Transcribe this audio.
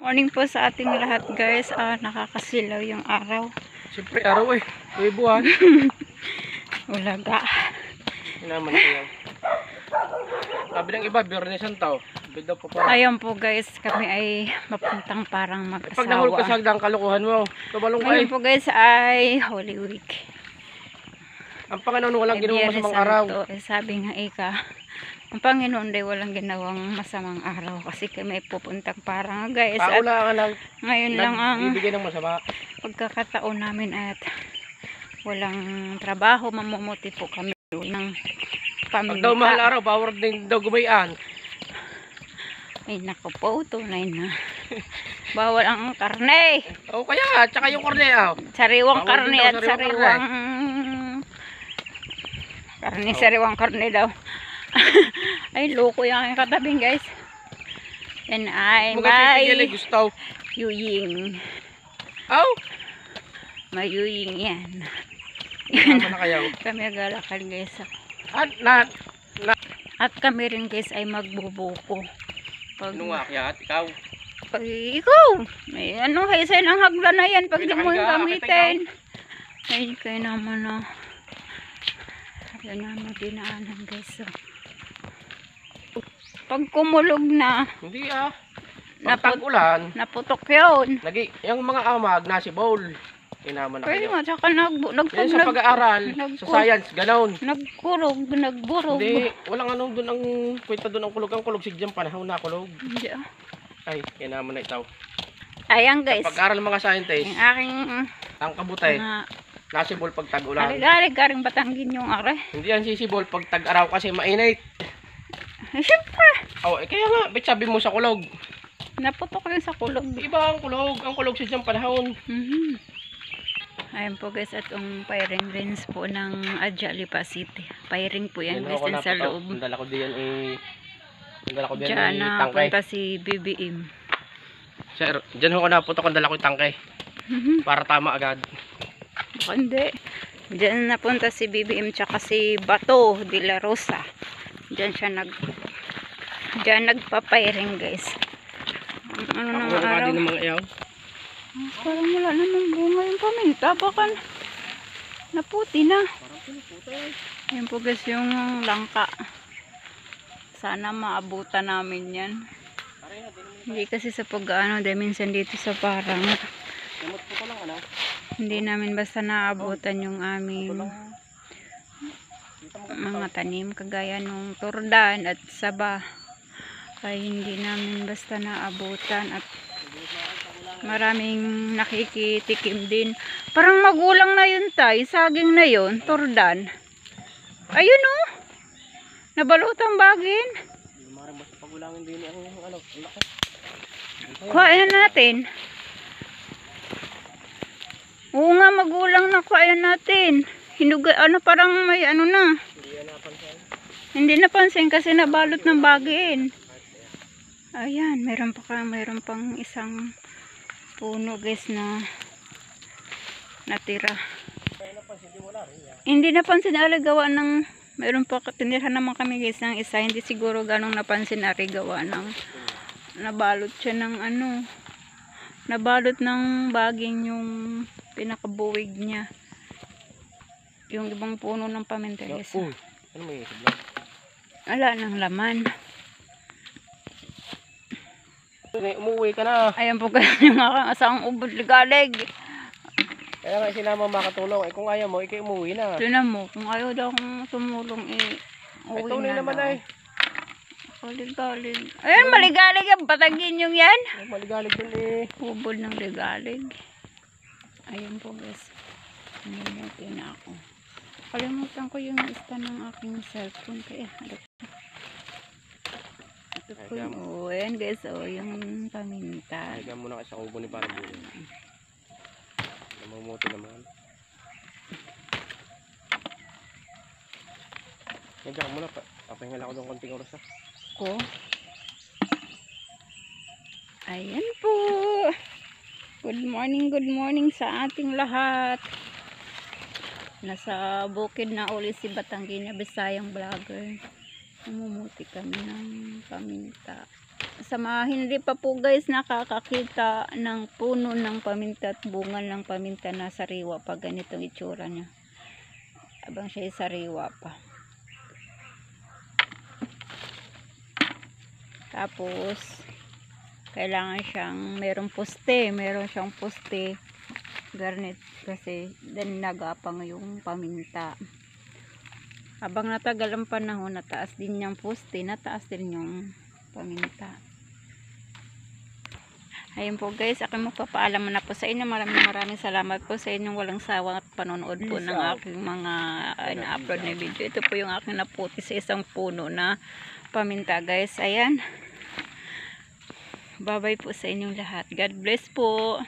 Morning po sa ating lahat guys. Nakakasilaw yung araw. Siyempre araw eh. May buwan. Ulaga. Hinaman kayo. Sabi ng iba, Biyernes Santo. Bida po pa. Ayun po guys, kami ay mapuntang parang mag-asawa. Pag nahul ka sa hagdang kalukuhan mo, tumalong ka Ngayon eh. po guys ay Holy Week. Ang Panginoon walang ginawang Biyernes masamang araw. Santo. Sabi nga ang Panginoon ay walang ginawang masamang araw kasi kami ay pupuntang parang guys. Paula ka lang. Ngayon lang ang bibigay ng masama. pagkakataon namin at walang trabaho, mamumuti po kami ng Pag pamilya. daw mahal araw, bawal din daw gumayan. Ay naku po, tunay na. Bawal ang karne. O kaya nga, tsaka yung kornea. Sariwang Bawal karne din daw, at sariwang sariwang karne, sariwang karne daw. Ay, loko yung aking katabing guys. And ay may gusto. yuying. Aw! May yuying yan. Tama na kayo. Kami galakad guys. At kami rin guys ay magbubuko. Pag, Anong akyat? Ikaw? pag ikaw, may ano haisen ang hagla na yan pag di mo yung gamitin. Ay, kayo naman na. Hagla naman dinaanan guys. So, pag kumulog na, Hindi Pag ulan, naputok yun. yung mga amag nasi bowl. Inaman na Pwede kayo. nga, tsaka Yan sa pag-aaral, sa science, ganon. nagkurog, nagburog. Hindi, walang anong doon ang kwenta doon ang kulog sigyang panahon na kulog. Hindi ah. Ay, inaman na itaw. Ayan guys, Pag-aaral ng mga scientist, yung aking ang kabutay, nasi bowl pag tag-ulan. galing batanggin yung are. Hindi yan sisibol pag tag-araw kasi mainit. Siyempre, Oh, kaya nga, ba't sabi mo sa kulog? naputok yun sa kulog. Iba ang kulog sigyang panahon. Ayan po guys, at firing rings po ng Adja Lipa City. Firing po yan guys din sa loob. Ang dala ko diyan Diyan na tangkay. punta si BBM. Sir, diyan ko naputok ang dala ko yung tangkay. Para tama agad. Hindi. Diyan napunta si BBM tsaka si Bato de la Rosa. Diyan nagpa-firing guys. Ano na Ako araw? din ng mga iyaw. Parang wala namang bunga yung paminta. Baka naputi na. Ayan po guys yung langka. Sana maabutan namin yan. Hindi kasi sa pag-ano, dahil minsan dito sa parang hindi namin basta naabutan yung aming mga tanim kagaya nung turdan at saba. Kaya hindi namin basta naabutan at maraming nakikitikim din. Parang magulang na yun tay, saging na yun, turdan. Ayun oh. Nabalutang bagin. Marang basta pagulangin din ang ano, laki. Kuhain na natin. Oo nga, magulang na kuhain natin. Hinuga, parang may ano na. Hindi napansin kasi nabalot ng bagin. Ayan, meron pang isang puno guys na natira. Hindi napansin na gawa ng meron pa tinira naman kami guys ng isa, hindi siguro ganong napansin na gawa ng nabalot siya ng ano, nabalot ng baging yung pinakabuwig niya, yung ibang puno ng paminta guys. Ano may isip? Wala nang laman. Umuwi ka na. Ayan po kayo yung aking asang ubod ligalig. Kaya nga sinama makatulong. Kung ayaw mo, ikay umuwi na. Tinan mo, kung ayaw daw akong tumulong Ay, uwi tunay na naman daw. ay. Maligalig. Ayan, maligalig ang patagin yung yan. Ay, maligalig dun eh. Ubod ng ligalig. Ayan po guys. Nanimuti na ako. Kalimutan ko yung lista ng aking cellphone. Kaya harap. Ito po yung, ayan guys, yung paminta. Lagyan mo na kasi sa ubo ni para buo. Namumuti naman. Nandiyan mo na pa. Papahingal ako ng konting oras Ko. Ayan po. Good morning sa ating lahat. Nasa bukid na uli si Batanggina Bisayang Vlogger. Namumuti kami ng paminta. sa mga hindi pa po guys nakakakita ng puno ng paminta at bunga ng paminta na sariwa pa, ganitong itsura niya habang siya sariwa pa. Tapos kailangan siyang meron siyang poste garnet kasi then nagapang yung paminta. Habang natagal ang panahon, nataas din yung poste, nataas din yung paminta. Ayun po guys, ako magpapaalam na po sa inyo. Maraming salamat po sa inyong walang sawang at panonood po ng aking mga na-upload na video. Ito po yung aking naputi sa isang puno na paminta guys. Ayan. Bye bye po sa inyong lahat. God bless po.